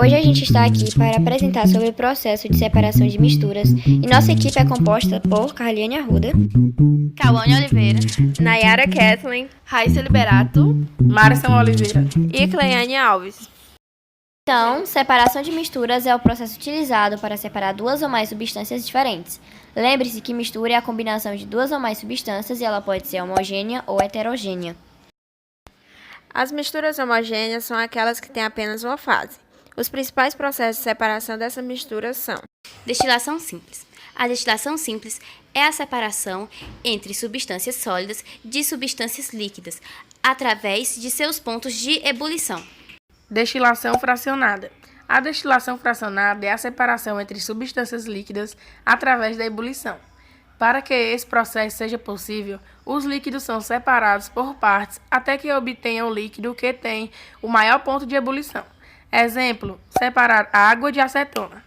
Hoje a gente está aqui para apresentar sobre o processo de separação de misturas e nossa equipe é composta por Carliane Arruda, Cauane Oliveira, Nayara Kathleen, Raíssa Liberato Marison Oliveira e Cleiane Alves. Então, separação de misturas é o processo utilizado para separar duas ou mais substâncias diferentes. Lembre-se que mistura é a combinação de duas ou mais substâncias e ela pode ser homogênea ou heterogênea. As misturas homogêneas são aquelas que têm apenas uma fase. Os principais processos de separação dessas misturas são: destilação simples. A destilação simples é a separação entre substâncias sólidas de substâncias líquidas, através de seus pontos de ebulição. Destilação fracionada. A destilação fracionada é a separação entre substâncias líquidas através da ebulição. Para que esse processo seja possível, os líquidos são separados por partes até que obtenham o líquido que tem o maior ponto de ebulição. Exemplo, separar água de acetona.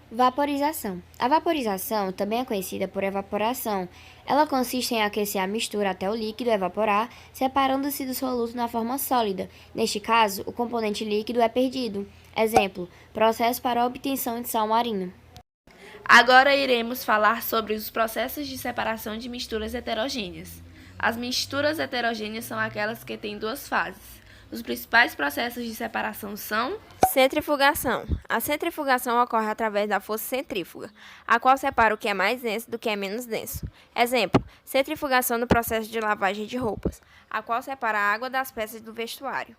Vaporização. A vaporização também é conhecida por evaporação. Ela consiste em aquecer a mistura até o líquido evaporar, separando-se do soluto na forma sólida. Neste caso, o componente líquido é perdido. Exemplo, processo para a obtenção de sal marinho. Agora iremos falar sobre os processos de separação de misturas heterogêneas. As misturas heterogêneas são aquelas que têm duas fases. Os principais processos de separação são: centrifugação. A centrifugação ocorre através da força centrífuga, a qual separa o que é mais denso do que é menos denso. Exemplo, centrifugação no processo de lavagem de roupas, a qual separa a água das peças do vestuário.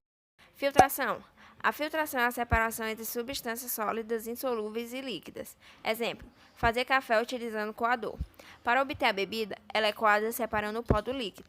Filtração. A filtração é a separação entre substâncias sólidas, insolúveis e líquidas. Exemplo, fazer café utilizando coador. Para obter a bebida, ela é coada separando o pó do líquido.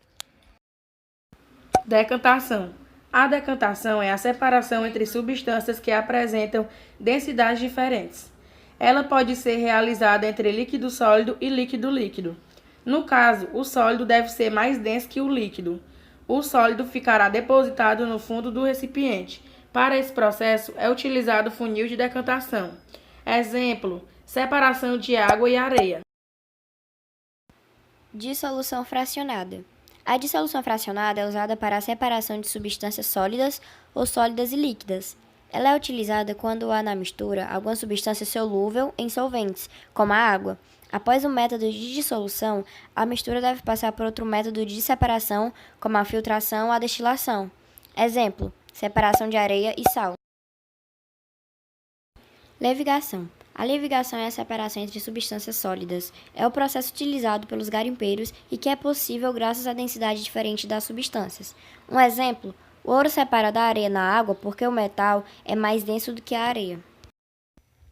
Decantação. A decantação é a separação entre substâncias que apresentam densidades diferentes. Ela pode ser realizada entre líquido sólido e líquido líquido. No caso, o sólido deve ser mais denso que o líquido. O sólido ficará depositado no fundo do recipiente. Para esse processo, é utilizado o funil de decantação. Exemplo, separação de água e areia. Dissolução fracionada. A dissolução fracionada é usada para a separação de substâncias sólidas ou sólidas e líquidas. Ela é utilizada quando há na mistura alguma substância solúvel em solventes, como a água. Após o método de dissolução, a mistura deve passar por outro método de separação, como a filtração ou a destilação. Exemplo, separação de areia e sal. Levigação. A levigação é a separação entre substâncias sólidas. É o processo utilizado pelos garimpeiros e que é possível graças à densidade diferente das substâncias. Um exemplo, o ouro separa da areia na água porque o metal é mais denso do que a areia.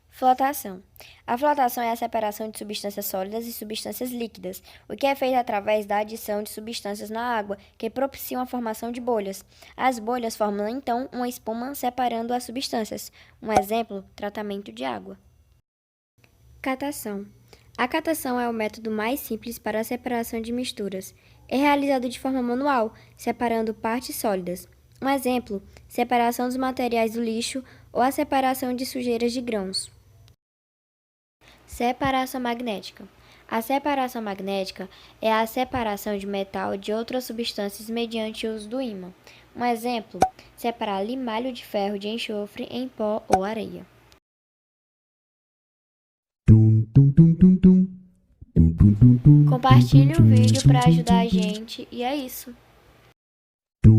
Flotação. A flotação é a separação de substâncias sólidas e substâncias líquidas, o que é feito através da adição de substâncias na água, que propiciam a formação de bolhas. As bolhas formam então uma espuma separando as substâncias. Um exemplo, tratamento de água. Catação. A catação é o método mais simples para a separação de misturas. É realizado de forma manual, separando partes sólidas. Um exemplo, separação dos materiais do lixo ou a separação de sujeiras de grãos. Separação magnética. A separação magnética é a separação de metal de outras substâncias mediante o uso do ímã. Um exemplo, separar limalho de ferro de enxofre em pó ou areia. Compartilhe o vídeo para ajudar a gente e é isso.